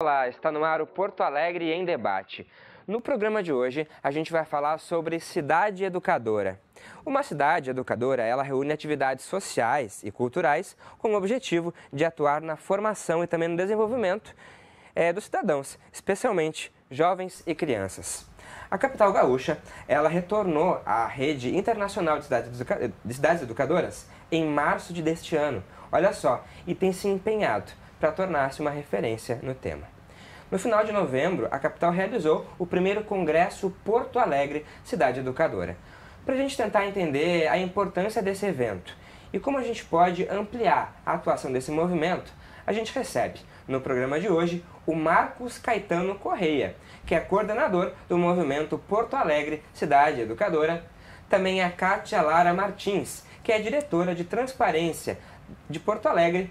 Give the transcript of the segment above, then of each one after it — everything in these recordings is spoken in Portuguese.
Olá, está no ar o Porto Alegre em Debate. No programa de hoje, a gente vai falar sobre cidade educadora. Uma cidade educadora, ela reúne atividades sociais e culturais com o objetivo de atuar na formação e também no desenvolvimento dos cidadãos, especialmente jovens e crianças. A capital gaúcha, ela retornou à rede internacional de cidades educadoras em março deste ano. Olha só, e tem se empenhado para tornar-se uma referência no tema. No final de novembro, a capital realizou o primeiro Congresso Porto Alegre Cidade Educadora, para a gente tentar entender a importância desse evento e como a gente pode ampliar a atuação desse movimento. A gente recebe, no programa de hoje, o Marcos Caetano Correia, que é coordenador do movimento Porto Alegre Cidade Educadora. Também a Kátia Lara Martins, que é diretora de Transparência de Porto Alegre.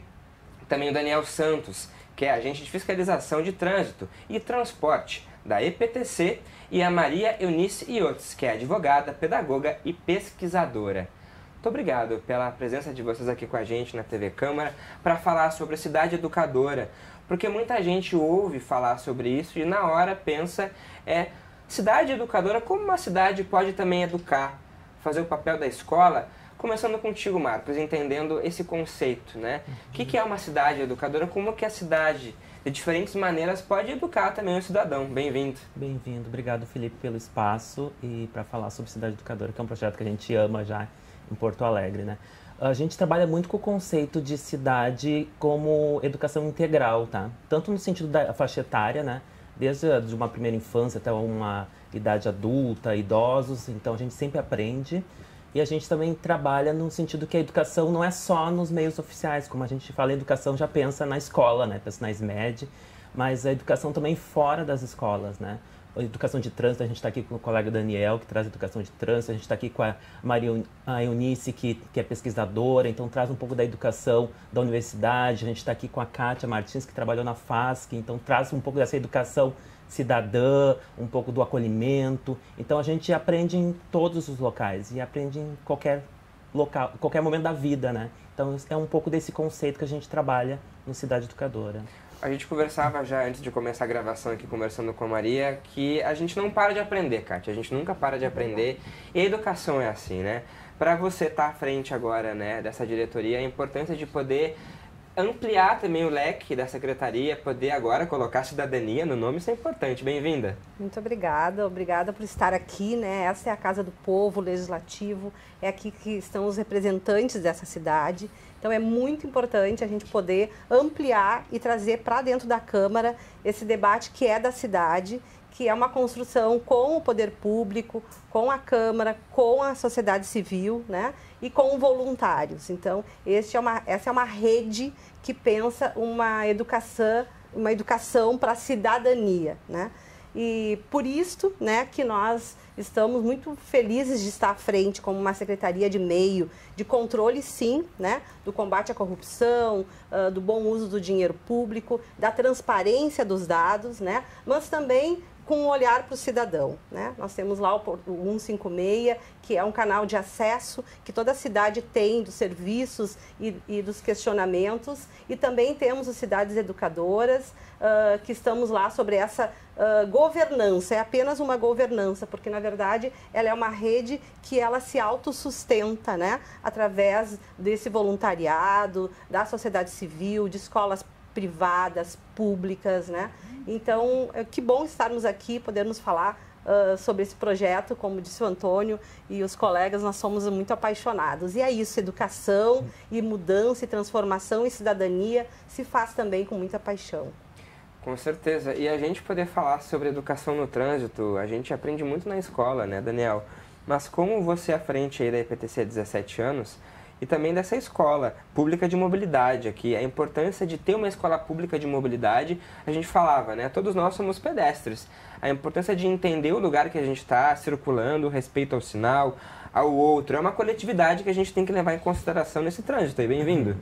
Também o Daniel Santos, que é agente de fiscalização de trânsito e transporte da EPTC, e a Maria Eunice Iotes, que é advogada, pedagoga e pesquisadora. Muito obrigado pela presença de vocês aqui com a gente na TV Câmara para falar sobre a cidade educadora, porque muita gente ouve falar sobre isso e na hora pensa, cidade educadora, como uma cidade pode também educar, fazer o papel da escola. Começando contigo, Marcos, entendendo esse conceito, né? O que é uma cidade educadora? Como que a cidade, de diferentes maneiras, pode educar também o cidadão? Bem-vindo. Bem-vindo. Obrigado, Felipe, pelo espaço e para falar sobre Cidade Educadora, que é um projeto que a gente ama já em Porto Alegre, né? A gente trabalha muito com o conceito de cidade como educação integral, tá? Tanto no sentido da faixa etária, né? Desde de uma primeira infância até uma idade adulta, idosos, então a gente sempre aprende. E a gente também trabalha no sentido que a educação não é só nos meios oficiais, como a gente fala, a educação já pensa na escola, né? Pensa na SMED, mas a educação também fora das escolas, né? A educação de trânsito, a gente está aqui com o colega Daniel, que traz educação de trânsito, a gente está aqui com a Maria Eunice, que é pesquisadora, então traz um pouco da educação da universidade, a gente está aqui com a Kátia Martins, que trabalhou na FASC, então traz um pouco dessa educação cidadã, um pouco do acolhimento. Então a gente aprende em todos os locais e aprende em qualquer local, qualquer momento da vida, né? Então é um pouco desse conceito que a gente trabalha no Cidade Educadora. A gente conversava já antes de começar a gravação aqui, conversando com a Maria, que a gente não para de aprender, Kátia. A gente nunca para de aprender. E a educação é assim, né? Para você estar à frente agora, né, dessa diretoria, a importância de poder ampliar também o leque da secretaria, poder agora colocar cidadania no nome, isso é importante. Bem-vinda. Muito obrigada por estar aqui, né? Essa é a Casa do Povo, Legislativo, é aqui que estão os representantes dessa cidade. Então é muito importante a gente poder ampliar e trazer para dentro da Câmara esse debate que é da cidade, que é uma construção com o poder público, com a Câmara, com a sociedade civil, né? E com voluntários. Então, essa é uma rede que pensa uma educação para a cidadania, né? E por isso, né, que nós estamos muito felizes de estar à frente como uma secretaria de meio, de controle, sim, né, do combate à corrupção, do bom uso do dinheiro público, da transparência dos dados, né, mas também com um olhar para o cidadão, né? Nós temos lá o 156, que é um canal de acesso que toda a cidade tem dos serviços e dos questionamentos, e também temos as cidades educadoras, que estamos lá sobre essa governança. É apenas uma governança, porque na verdade ela é uma rede que ela se autossustenta, né? Através desse voluntariado, da sociedade civil, de escolas privadas, públicas, né? Então, que bom estarmos aqui, podermos falar sobre esse projeto, como disse o Antônio e os colegas, nós somos muito apaixonados. E é isso, educação e mudança e transformação e cidadania se faz também com muita paixão. Com certeza. E a gente poder falar sobre educação no trânsito, a gente aprende muito na escola, né, Daniel? Mas como você é à frente aí da EPTC há 17 anos, e também dessa escola pública de mobilidade aqui, a importância de ter uma escola pública de mobilidade, a gente falava, né? Todos nós somos pedestres. A importância de entender o lugar que a gente está circulando, respeito ao sinal, ao outro. É uma coletividade que a gente tem que levar em consideração nesse trânsito. Bem-vindo.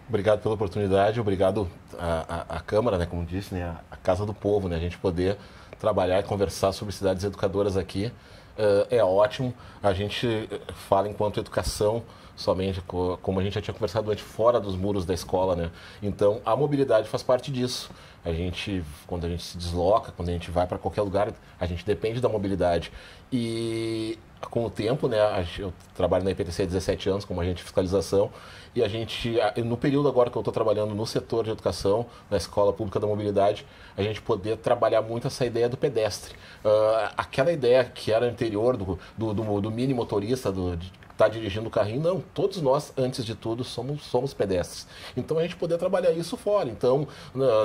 Obrigado pela oportunidade, obrigado à Câmara, né, como disse, né, a Casa do Povo, né, a gente poder trabalhar e conversar sobre cidades educadoras aqui. É ótimo, a gente fala enquanto educação, somente como a gente já tinha conversado antes, fora dos muros da escola, né? Então, a mobilidade faz parte disso. Quando a gente se desloca, quando a gente vai para qualquer lugar, a gente depende da mobilidade. E com o tempo, né, eu trabalho na IPTC há 17 anos como agente de fiscalização, e no período agora que eu estou trabalhando no setor de educação, na Escola Pública da Mobilidade, a gente poder trabalhar muito essa ideia do pedestre. Aquela ideia que era anterior do mini motorista, de estar dirigindo o carrinho, não, todos nós, antes de tudo, somos pedestres. Então, a gente poder trabalhar isso fora. Então,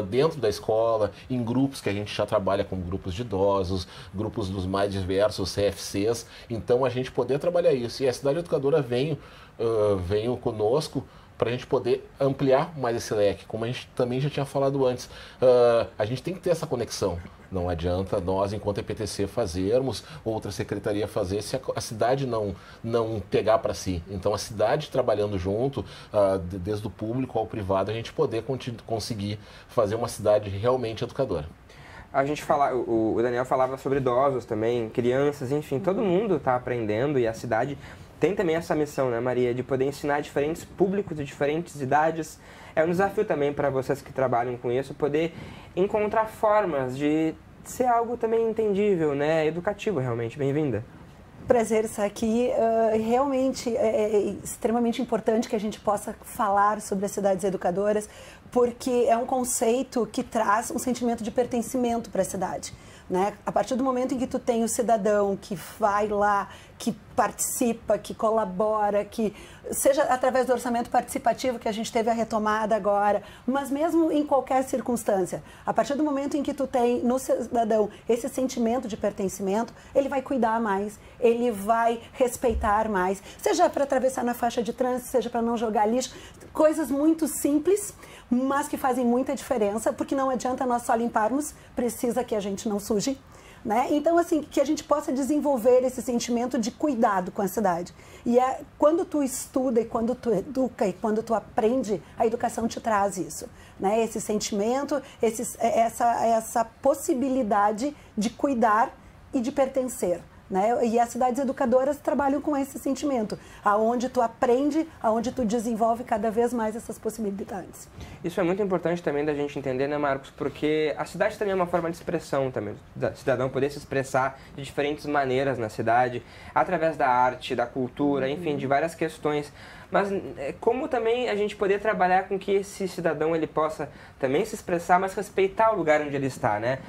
dentro da escola, em grupos que a gente já trabalha como grupos de idosos, grupos dos mais diversos, CFCs, então a gente poder trabalhar isso. E a Cidade Educadora veio conosco para a gente poder ampliar mais esse leque, como a gente também já tinha falado antes. A gente tem que ter essa conexão. Não adianta nós, enquanto EPTC, fazermos, outra secretaria fazer, se a cidade não pegar para si. Então, a cidade trabalhando junto, desde o público ao privado, a gente poder conseguir fazer uma cidade realmente educadora. A gente o Daniel falava sobre idosos também, crianças, enfim, todo mundo está aprendendo e a cidade tem também essa missão, né, Maria, de poder ensinar diferentes públicos de diferentes idades. É um desafio também para vocês que trabalham com isso, poder encontrar formas de ser algo também entendível, né, educativo realmente. Bem-vinda. Prazer estar aqui. Realmente é extremamente importante que a gente possa falar sobre as cidades educadoras, porque é um conceito que traz um sentimento de pertencimento para a cidade. Né? A partir do momento em que tu tem o cidadão que vai lá, que participa, que colabora, que seja através do orçamento participativo que a gente teve a retomada agora, mas mesmo em qualquer circunstância, a partir do momento em que tu tem no cidadão esse sentimento de pertencimento, ele vai cuidar mais, ele vai respeitar mais, seja para atravessar na faixa de trânsito, seja para não jogar lixo, coisas muito simples, mas que fazem muita diferença, porque não adianta nós só limparmos, precisa que a gente não suje, né? Então, assim, que a gente possa desenvolver esse sentimento de cuidado com a cidade. E é quando tu estuda, e quando tu educa, e quando tu aprende, a educação te traz isso, né? Esse sentimento, essa possibilidade de cuidar e de pertencer. Né? E as cidades educadoras trabalham com esse sentimento, aonde tu aprende, aonde tu desenvolve cada vez mais essas possibilidades. Isso é muito importante também da gente entender, né, Marcos? Porque a cidade também é uma forma de expressão também, do cidadão poder se expressar de diferentes maneiras na cidade, através da arte, da cultura, enfim, de várias questões. Mas como também a gente poder trabalhar com que esse cidadão ele possa também se expressar, mas respeitar o lugar onde ele está, né?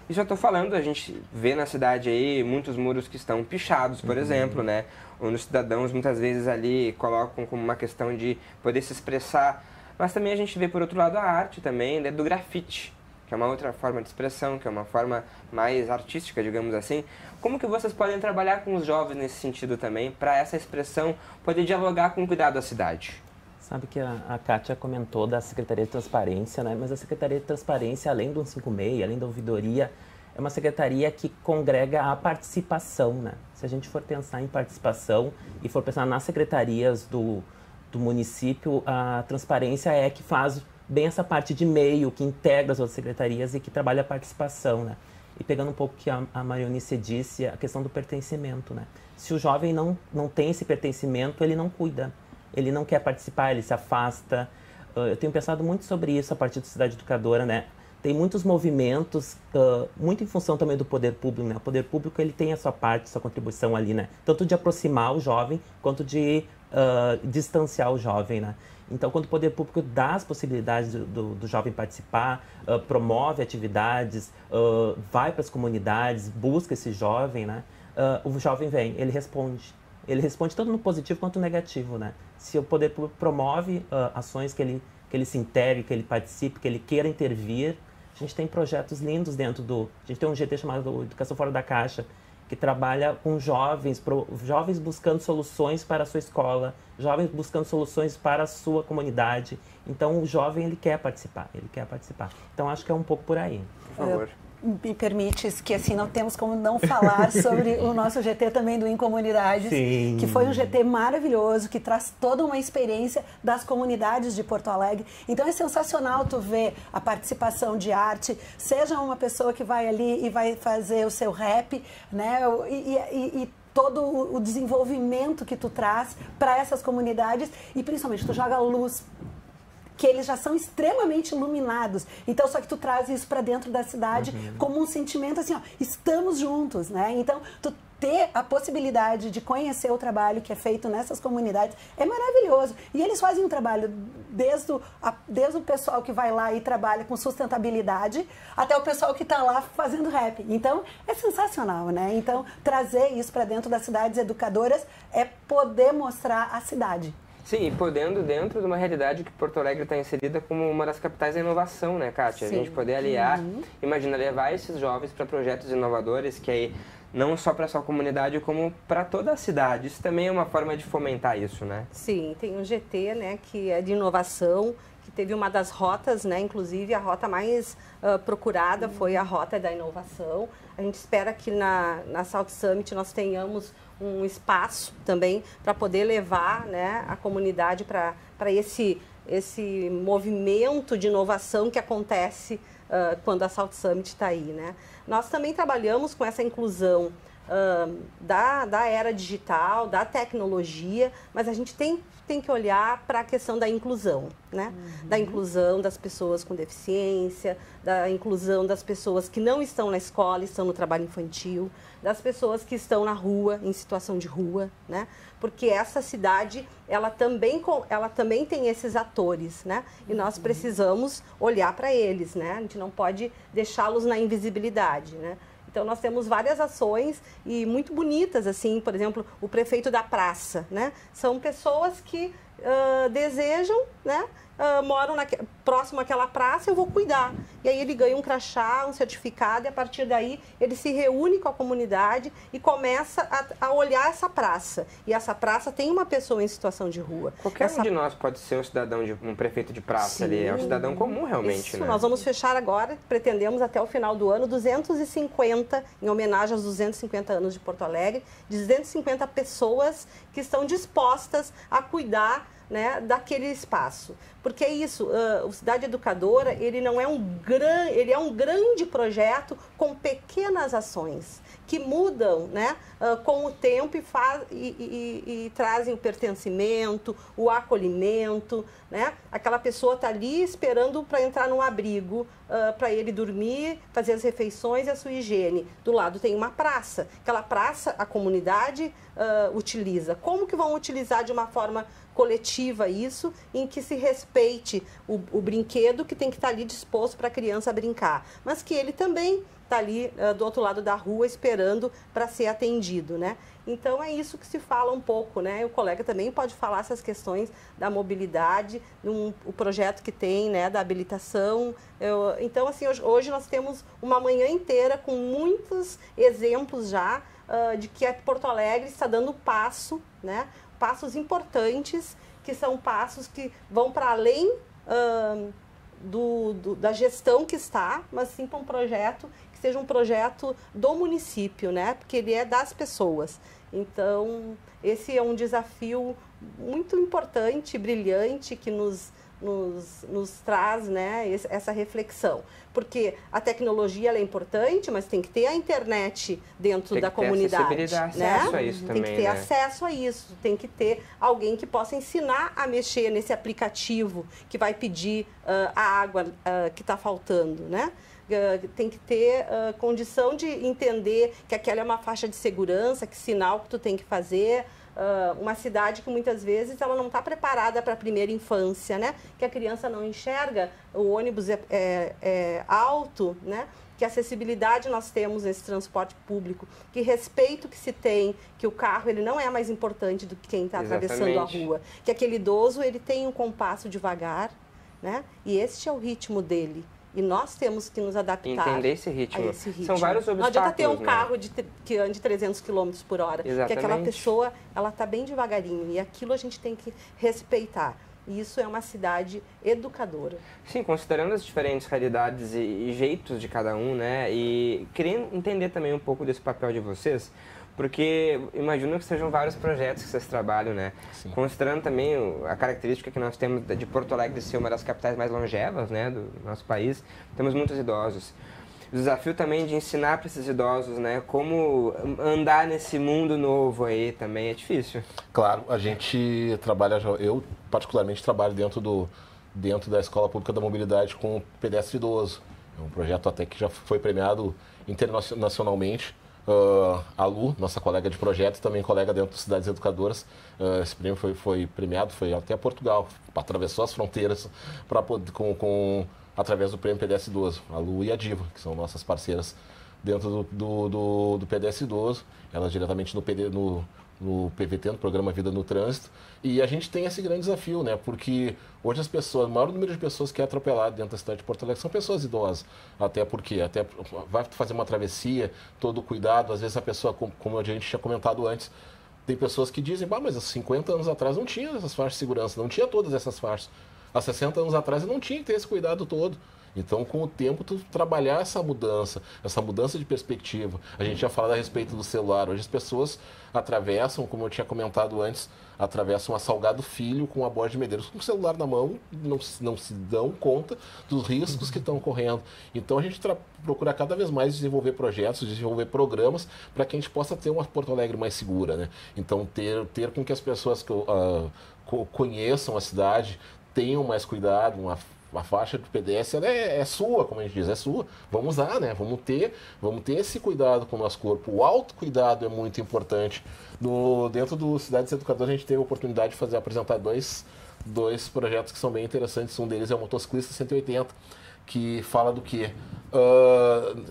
Isso eu estou falando, a gente vê na cidade aí muitos muros que estão pichados, por exemplo, né? Onde os cidadãos muitas vezes ali colocam como uma questão de poder se expressar. Mas também a gente vê, por outro lado, a arte também, né, do grafite, que é uma outra forma de expressão, que é uma forma mais artística, digamos assim. Como que vocês podem trabalhar com os jovens nesse sentido também, para essa expressão poder dialogar com o cuidado da cidade? Sabe que a Kátia comentou da Secretaria de Transparência, né? Mas a Secretaria de Transparência, além do 156, além da ouvidoria, é uma secretaria que congrega a participação, né? Se a gente for pensar em participação e for pensar nas secretarias do município, a transparência é que faz bem essa parte de meio, que integra as outras secretarias e que trabalha a participação, né? E pegando um pouco o que a Marionice disse, a questão do pertencimento, né? Se o jovem não tem esse pertencimento, ele não cuida. Ele não quer participar, ele se afasta. Eu tenho pensado muito sobre isso a partir da Cidade Educadora, né? Tem muitos movimentos, muito em função também do poder público, né? O poder público, ele tem a sua parte, sua contribuição ali, né? Tanto de aproximar o jovem, quanto de distanciar o jovem, né? Então, quando o poder público dá as possibilidades do jovem participar, promove atividades, vai para as comunidades, busca esse jovem, né? O jovem vem, ele responde. Ele responde tanto no positivo quanto no negativo, né? Se o poder público promove ações que ele se integre, que ele participe, que ele queira intervir, a gente tem projetos lindos dentro a gente tem um GT chamado Educação Fora da Caixa, que trabalha com jovens buscando soluções para a sua escola, jovens buscando soluções para a sua comunidade. Então, o jovem, ele quer participar. Então, acho que é um pouco por aí. Por favor. me permites, que assim não temos como não falar sobre o nosso GT também do Incomunidades, Sim. que foi um GT maravilhoso, que traz toda uma experiência das comunidades de Porto Alegre. Então é sensacional tu ver a participação de arte, seja uma pessoa que vai ali e vai fazer o seu rap, né? E todo o desenvolvimento que tu traz para essas comunidades e principalmente tu joga luz, que eles já são extremamente iluminados. Então, só que tu traz isso para dentro da cidade como um sentimento assim, ó, estamos juntos, né? Então, tu ter a possibilidade de conhecer o trabalho que é feito nessas comunidades é maravilhoso. E eles fazem um trabalho desde o pessoal que vai lá e trabalha com sustentabilidade até o pessoal que está lá fazendo rap. Então, é sensacional, né? Então, trazer isso para dentro das cidades educadoras é poder mostrar a cidade. Sim, e podendo dentro de uma realidade que Porto Alegre está inserida como uma das capitais da inovação, né, Kátia? Sim. A gente poder aliar, imagina, levar esses jovens para projetos inovadores que aí não só para a sua comunidade, como para toda a cidade. Isso também é uma forma de fomentar isso, né? Sim, tem um GT, né, que é de inovação, que teve uma das rotas, né, inclusive a rota mais procurada foi a rota da inovação. A gente espera que na South Summit nós tenhamos um espaço também para poder levar, né, a comunidade para esse movimento de inovação que acontece quando a South Summit está aí, né? Nós também trabalhamos com essa inclusão da era digital, da tecnologia, mas a gente tem que olhar para a questão da inclusão, né? Da inclusão das pessoas com deficiência, da inclusão das pessoas que não estão na escola, estão no trabalho infantil, das pessoas que estão na rua, em situação de rua, né? Porque essa cidade, ela também tem esses atores, né? E nós precisamos olhar para eles, né? A gente não pode deixá-los na invisibilidade, né? Então, nós temos várias ações e muito bonitas, assim, por exemplo, o prefeito da praça, né? São pessoas que desejam, né? Moram próximo àquela praça, eu vou cuidar. E aí ele ganha um crachá, um certificado, e a partir daí ele se reúne com a comunidade e começa a olhar essa praça. E essa praça tem uma pessoa em situação de rua. Qualquer um de nós pode ser um prefeito de praça. Sim, ali, é um cidadão comum realmente, isso, né? Nós vamos fechar agora, pretendemos até o final do ano, 250, em homenagem aos 250 anos de Porto Alegre, 250 pessoas que estão dispostas a cuidar, né, daquele espaço. Porque é isso, o Cidade Educadora, ele é um grande projeto com pequenas ações que mudam, né, com o tempo e trazem o pertencimento, o acolhimento, né? Aquela pessoa está ali esperando para entrar num abrigo, para ele dormir, fazer as refeições e a sua higiene. Do lado tem uma praça. Aquela praça, a comunidade utiliza. Como que vão utilizar de uma forma coletiva isso, em que se respeite o brinquedo que tem que estar ali disposto para a criança brincar, mas que ele também está ali do outro lado da rua esperando para ser atendido, né? Então é isso que se fala um pouco, né? O colega também pode falar essas questões da mobilidade, o projeto que tem, né, da habilitação. Então, assim, hoje nós temos uma manhã inteira com muitos exemplos já de que a Porto Alegre está dando passo, né? Passos importantes, que são passos que vão para além da gestão que está, mas sim para um projeto que seja um projeto do município, né? Porque ele é das pessoas. Então, esse é um desafio muito importante, brilhante, que nos traz, né, essa reflexão. Porque a tecnologia ela é importante, mas tem que ter a internet dentro da comunidade. Tem que ter acesso a isso também, tem que ter acesso a isso. Tem que ter alguém que possa ensinar a mexer nesse aplicativo que vai pedir a água que está faltando, né? Tem que ter condição de entender que aquela é uma faixa de segurança, que sinal que tu tem que fazer. Uma cidade que muitas vezes ela não está preparada para a primeira infância, né? Que a criança não enxerga, o ônibus é alto, né? Que acessibilidade nós temos nesse transporte público, que respeito que se tem, que o carro ele não é mais importante do que quem está atravessando a rua, que aquele idoso ele tem um compasso devagar, né? E este é o ritmo dele. E nós temos que nos adaptar entender esse ritmo. a esse ritmo. São vários obstáculos. Não adianta ter um né? carro que ande 300 km por hora. Exatamente. Porque aquela pessoa, ela está bem devagarinho. E aquilo a gente tem que respeitar. E isso é uma cidade educadora. Sim, considerando as diferentes realidades e jeitos de cada um, né? E queria entender também um pouco desse papel de vocês, porque imagino que sejam vários projetos que vocês trabalham, né? Sim. Considerando também a característica que nós temos de Porto Alegre ser uma das capitais mais longevas, né, do nosso país, temos muitos idosos. O desafio também de ensinar para esses idosos, né, como andar nesse mundo novo aí também é difícil. Claro, a gente trabalha, eu particularmente trabalho dentro da Escola Pública da Mobilidade com o pedestre idoso. É um projeto até que já foi premiado internacionalmente. A Lu, nossa colega de projeto, também colega dentro das Cidades Educadoras, esse prêmio foi premiado, foi até Portugal, atravessou as fronteiras para através do prêmio PDS Idoso, a Lu e a Diva, que são nossas parceiras dentro do PDS Idoso, elas diretamente no PVT, no Programa Vida no Trânsito, e a gente tem esse grande desafio, né? Porque hoje as pessoas, o maior número de pessoas que é atropelado dentro da cidade de Porto Alegre são pessoas idosas, até vai fazer uma travessia, todo cuidado, às vezes a pessoa, como a gente tinha comentado antes, tem pessoas que dizem, mas há 50 anos atrás não tinha essas faixas de segurança, não tinha todas essas faixas. Há 60 anos atrás eu não tinha que ter esse cuidado todo. Então, com o tempo, tu trabalhar essa mudança de perspectiva. A gente já falado a respeito do celular. Hoje as pessoas atravessam, como eu tinha comentado antes, atravessam a Salgado Filho com a Borges de Medeiros com o celular na mão, não se dão conta dos riscos que estão ocorrendo. Então, a gente procura cada vez mais desenvolver projetos, desenvolver programas para que a gente possa ter uma Porto Alegre mais segura, né? Então, ter com que as pessoas conheçam a cidade, tenham mais cuidado, a faixa do PDS ela é sua, como a gente diz, é sua. Vamos usar, né? Vamos ter esse cuidado com o nosso corpo. O autocuidado é muito importante. Dentro do Cidades Educadoras, a gente teve a oportunidade de apresentar dois projetos que são bem interessantes. Um deles é o Motociclista 180, que fala do quê?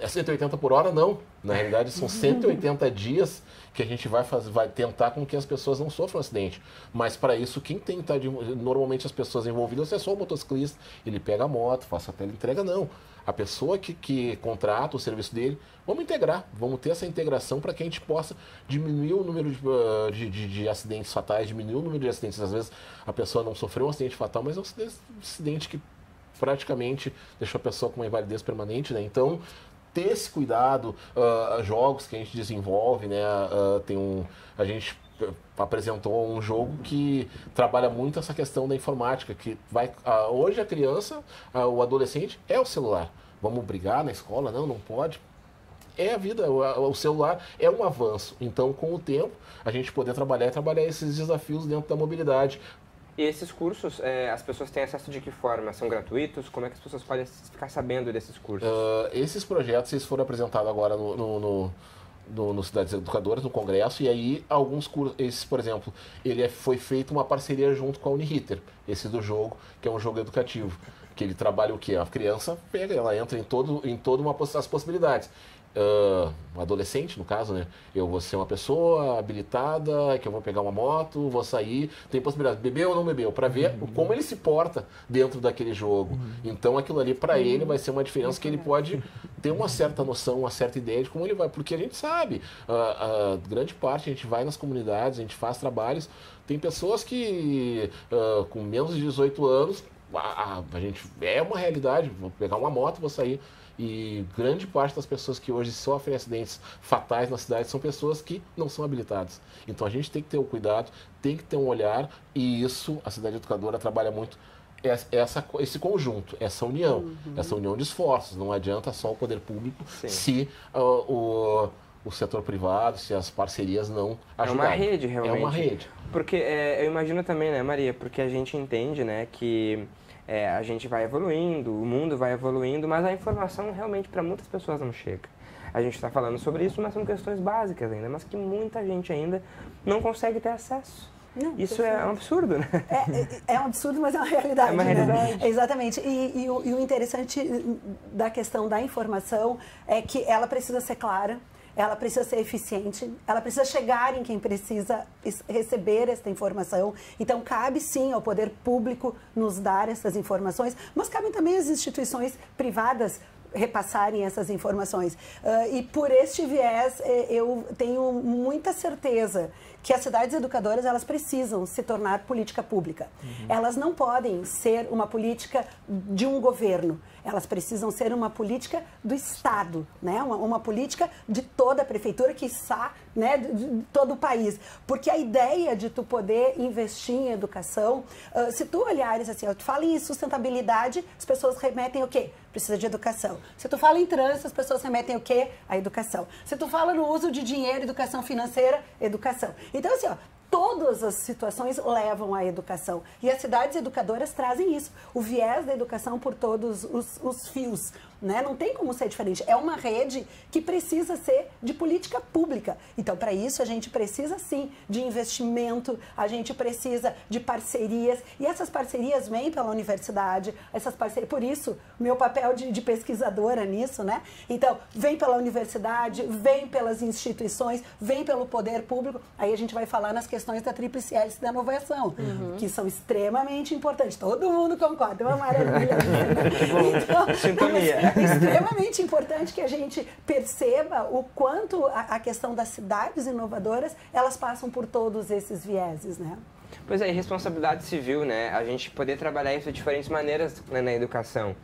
É 180 por hora? Não. Na realidade, são 180 dias que a gente vai tentar com que as pessoas não sofram um acidente. Mas para isso, quem tem que estar normalmente as pessoas envolvidas é só o motociclista. Ele pega a moto, faz a teleentrega, não. A pessoa que contrata o serviço dele, vamos integrar, vamos ter essa integração para que a gente possa diminuir o número de acidentes fatais, diminuir o número de acidentes. Às vezes a pessoa não sofreu um acidente fatal, mas é um acidente que praticamente deixou a pessoa com uma invalidez permanente, né? Então, ter esse cuidado, jogos que a gente desenvolve, né? A gente apresentou um jogo que trabalha muito essa questão da informática, que hoje a criança, o adolescente é o celular. Vamos brigar na escola? Não pode. É a vida, o celular é um avanço. Então, com o tempo, a gente poder trabalhar esses desafios dentro da mobilidade. E esses cursos, as pessoas têm acesso de que forma? São gratuitos? Como é que as pessoas podem ficar sabendo desses cursos? Esses projetos eles foram apresentados agora no Cidades Educadoras, no Congresso, e aí alguns cursos, esses, por exemplo, foi feita uma parceria junto com a Uniriter, esse do jogo, que é um jogo educativo, que ele trabalha o quê? A criança ela entra em todas as possibilidades. Um adolescente, no caso, né? Eu vou ser uma pessoa habilitada, que eu vou pegar uma moto, vou sair, tem possibilidade de beber ou não beber, para ver como ele se porta dentro daquele jogo. Então aquilo ali para ele vai ser uma diferença que ele pode ter uma certa noção, uma certa ideia de como ele vai, porque a gente sabe, a grande parte a gente vai nas comunidades, a gente faz trabalhos, tem pessoas que com menos de 18 anos, a gente é uma realidade, vou pegar uma moto, vou sair. E grande parte das pessoas que hoje sofrem acidentes fatais na cidade são pessoas que não são habilitadas. Então a gente tem que ter o cuidado, tem que ter um olhar, e isso a Cidade Educadora trabalha muito, esse conjunto, essa união de esforços. Não adianta só o poder público se o setor privado, se as parcerias não ajudarem. É uma rede, realmente. É uma rede. Porque eu imagino também, né, Maria, porque a gente entende, né, que a gente vai evoluindo, o mundo vai evoluindo, mas a informação realmente para muitas pessoas não chega. A gente está falando sobre isso, mas são questões básicas ainda, mas que muita gente ainda não consegue ter acesso. Não, isso é um absurdo, né? É um absurdo, mas é uma realidade. É uma realidade. Né? Exatamente. E o interessante da questão da informação é que ela precisa ser clara, ela precisa ser eficiente, ela precisa chegar em quem precisa receber esta informação. Então, cabe sim ao poder público nos dar essas informações, mas cabem também às instituições privadas repassarem essas informações. E por este viés, eu tenho muita certeza que as cidades educadoras, elas precisam se tornar política pública. Elas não podem ser uma política de um governo. Elas precisam ser uma política do Estado, né? Uma política de toda a prefeitura, quiçá, né, de todo o país. Porque a ideia de tu poder investir em educação, se tu olhares assim, tu fala em sustentabilidade, as pessoas remetem o quê? Precisa de educação. Se tu fala em trânsito, as pessoas remetem o quê? A educação. Se tu fala no uso de dinheiro, educação financeira, educação. Então, assim, ó, todas as situações levam à educação. E as cidades educadoras trazem isso. O viés da educação por todos os fios. Né? Não tem como ser diferente. É uma rede que precisa ser de política pública. Então, para isso, a gente precisa, sim, de investimento, a gente precisa de parcerias. E essas parcerias vêm pela universidade, essas parcerias... Por isso, meu papel de pesquisadora nisso, né? Então, vem pela universidade, vem pelas instituições, vem pelo poder público. Aí a gente vai falar nas questões da tríplice hélice da inovação, que são extremamente importantes. Todo mundo concorda, é uma maravilha. Então, sintonia. É extremamente importante que a gente perceba o quanto a questão das cidades inovadoras, elas passam por todos esses vieses, né? Pois é, e responsabilidade civil, né? A gente poder trabalhar isso de diferentes maneiras, né, na educação.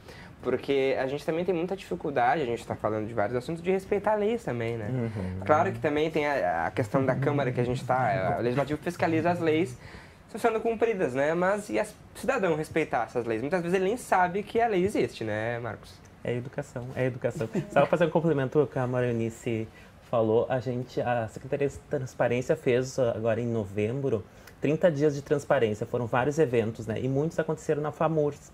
Porque a gente também tem muita dificuldade, a gente está falando de vários assuntos, de respeitar leis também, né? Claro que também tem a questão da Câmara que a gente está... O Legislativo fiscaliza as leis sendo cumpridas, né? Mas e o cidadão respeitar essas leis? Muitas vezes ele nem sabe que a lei existe, né, Marcos? É educação, é educação. Só fazer um complemento ao que a Marionice falou, a Secretaria de Transparência fez agora em novembro 30 dias de transparência, foram vários eventos, né? E muitos aconteceram na FAMURS.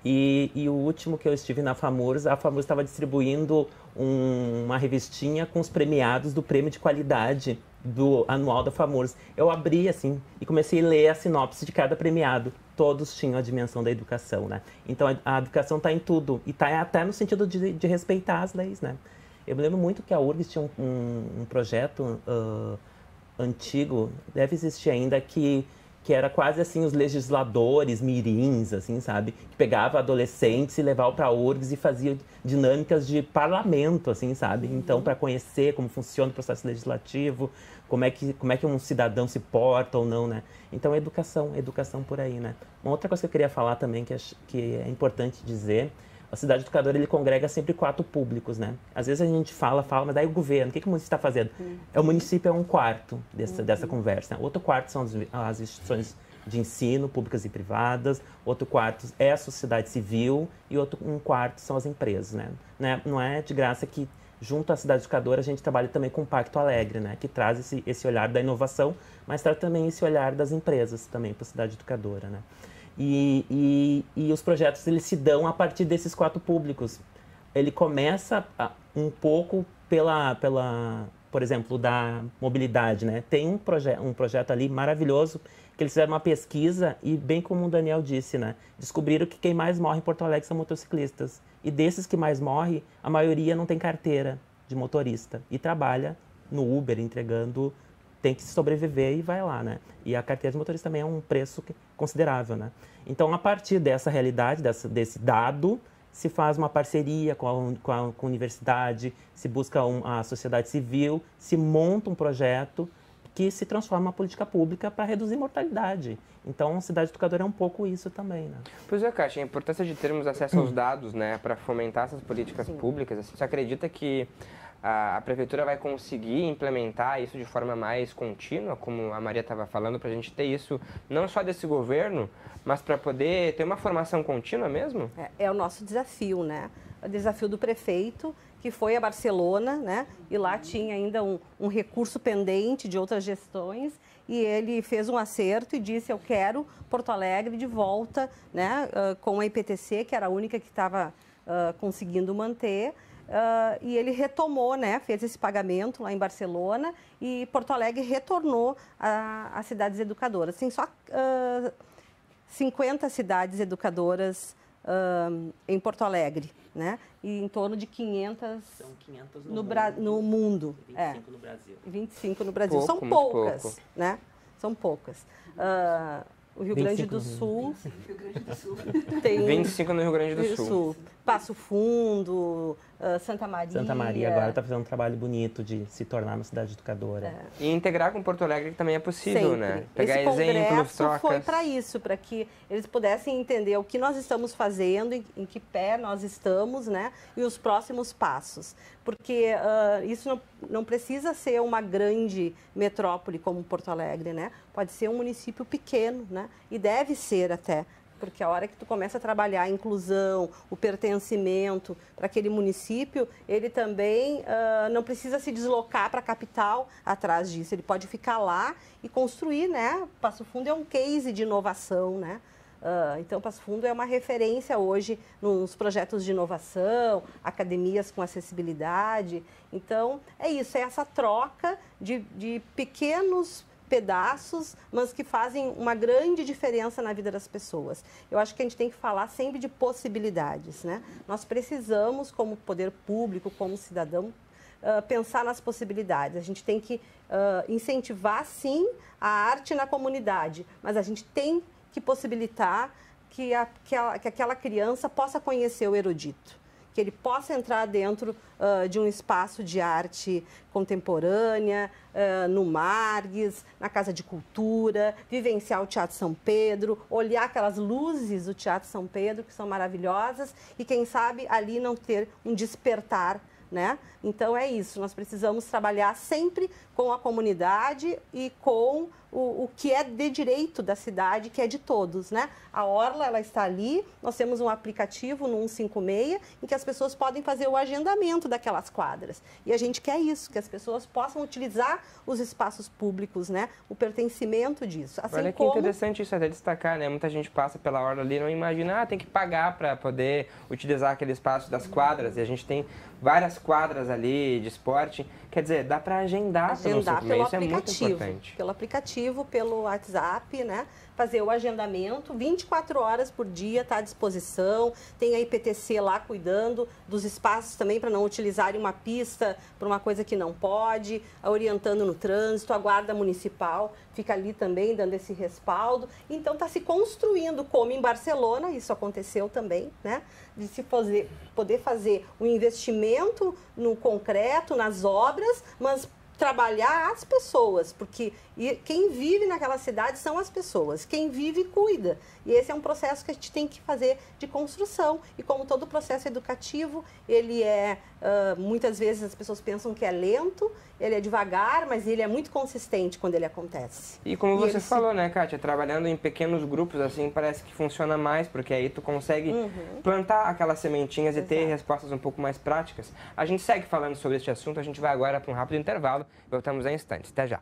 E o último que eu estive na FAMURS, a FAMURS estava distribuindo uma revistinha com os premiados do prêmio de qualidade do anual da FAMURS. Eu abri assim e comecei a ler a sinopse de cada premiado. Todos tinham a dimensão da educação, né? Então a educação está em tudo e está até no sentido de respeitar as leis, né? Eu me lembro muito que a URGS tinha um projeto antigo, deve existir ainda, que era quase assim os legisladores mirins, assim, sabe? Que pegava adolescentes e levava para a URGS e fazia dinâmicas de parlamento, assim, sabe? Então, para conhecer como funciona o processo legislativo, como é que um cidadão se porta ou não, né? Então, educação por aí, né? Uma outra coisa que eu queria falar também, que é importante dizer, a cidade educadora, ele congrega sempre 4 públicos, né? Às vezes a gente fala, mas daí o governo, o que o município está fazendo? O município é um quarto dessa conversa. Né? Outro quarto são as instituições de ensino, públicas e privadas. Outro quarto é a sociedade civil e um quarto são as empresas, né? Não é de graça que, junto à cidade educadora, a gente trabalha também com o Pacto Alegre, né? Que traz esse olhar da inovação, mas traz também esse olhar das empresas também para a cidade educadora, né? E os projetos, eles se dão a partir desses 4 públicos. Ele começa um pouco por exemplo, da mobilidade, né? Tem um projeto ali maravilhoso, que eles fizeram uma pesquisa e, bem como o Daniel disse, né? Descobriram que quem mais morre em Porto Alegre são motociclistas. E desses que mais morrem, a maioria não tem carteira de motorista e trabalha no Uber, entregando... Tem que sobreviver e vai lá, né? E a carteira de motorista também é um preço considerável, né? Então, a partir dessa realidade, desse dado, se faz uma parceria com a universidade, se busca a sociedade civil, se monta um projeto que se transforma em uma política pública para reduzir mortalidade. Então, a cidade educadora é um pouco isso também, né? Pois é, Kátia, a importância de termos acesso aos dados, né, para fomentar essas políticas públicas. Assim, você acredita que a prefeitura vai conseguir implementar isso de forma mais contínua, como a Maria estava falando, para a gente ter isso não só desse governo, mas para poder ter uma formação contínua mesmo? É o nosso desafio, né? O desafio do prefeito, que foi a Barcelona, né? E lá tinha ainda um recurso pendente de outras gestões, e ele fez um acerto e disse: eu quero Porto Alegre de volta, né? Com a IPTC, que era a única que estava conseguindo manter. E ele retomou, né, fez esse pagamento lá em Barcelona, e Porto Alegre retornou às cidades educadoras. Tem só 50 cidades educadoras em Porto Alegre, né? E em torno de 500, são 500 no mundo. 25 no Brasil. 25 no Brasil. Pouco, São poucas, pouco. né? São poucas. O Rio Grande do Sul. Rio Grande do Sul. Tem 25 no Rio Grande do Sul. Passo Fundo, Santa Maria. Santa Maria agora está fazendo um trabalho bonito de se tornar uma cidade educadora. E integrar com Porto Alegre também é possível, Sempre. né? Pegar Esse exemplos, congresso trocas. foi para isso, para que eles pudessem entender o que nós estamos fazendo, em que pé nós estamos, né? E os próximos passos. Porque isso não precisa ser uma grande metrópole como Porto Alegre, né? Pode ser um município pequeno, né? E deve ser até. Porque a hora que tu começa a trabalhar a inclusão, o pertencimento para aquele município, ele também não precisa se deslocar para a capital atrás disso. Ele pode ficar lá e construir, né? Passo Fundo é um case de inovação, né? Então, Passo Fundo é uma referência hoje nos projetos de inovação, academias com acessibilidade. Então, é isso, é essa troca de pequenos pedaços, mas que fazem uma grande diferença na vida das pessoas. Eu acho que a gente tem que falar sempre de possibilidades, né? Nós precisamos, como poder público, como cidadão, pensar nas possibilidades. A gente tem que incentivar, sim, a arte na comunidade, mas a gente tem que possibilitar que aquela criança possa conhecer o erudito, que ele possa entrar dentro de um espaço de arte contemporânea, no Margues, na Casa de Cultura, vivenciar o Teatro São Pedro, olhar aquelas luzes do Teatro São Pedro, que são maravilhosas, e quem sabe ali não ter um despertar, né? Então é isso, nós precisamos trabalhar sempre com a comunidade e com o que é de direito da cidade, que é de todos, né? A Orla, ela está ali, nós temos um aplicativo no 156, em que as pessoas podem fazer o agendamento daquelas quadras. E a gente quer isso, que as pessoas possam utilizar os espaços públicos, né? O pertencimento disso. Assim Olha que interessante isso até destacar, né? Muita gente passa pela Orla ali e não imagina, tem que pagar para poder utilizar aquele espaço das quadras. E a gente tem várias quadras ali de esporte. Quer dizer, dá para agendar pelo aplicativo. Isso é muito importante. Pelo aplicativo, pelo WhatsApp, né? Fazer o agendamento, 24 horas por dia está à disposição. Tem a IPTC lá cuidando dos espaços também para não utilizarem uma pista para uma coisa que não pode, orientando no trânsito, a Guarda Municipal fica ali também dando esse respaldo. Então está se construindo, como em Barcelona, isso aconteceu também, né? De se poder fazer um investimento no concreto, nas obras, mas trabalhar as pessoas, porque quem vive naquela cidade são as pessoas, quem vive cuida. E esse é um processo que a gente tem que fazer de construção. E como todo processo educativo, ele muitas vezes as pessoas pensam que é lento, ele é devagar, mas ele é muito consistente quando ele acontece. E como você falou, né, Kátia, trabalhando em pequenos grupos, assim, parece que funciona mais, porque aí tu consegue plantar aquelas sementinhas e ter respostas um pouco mais práticas. A gente segue falando sobre este assunto, a gente vai agora para um rápido intervalo, voltamos em instantes. Até já.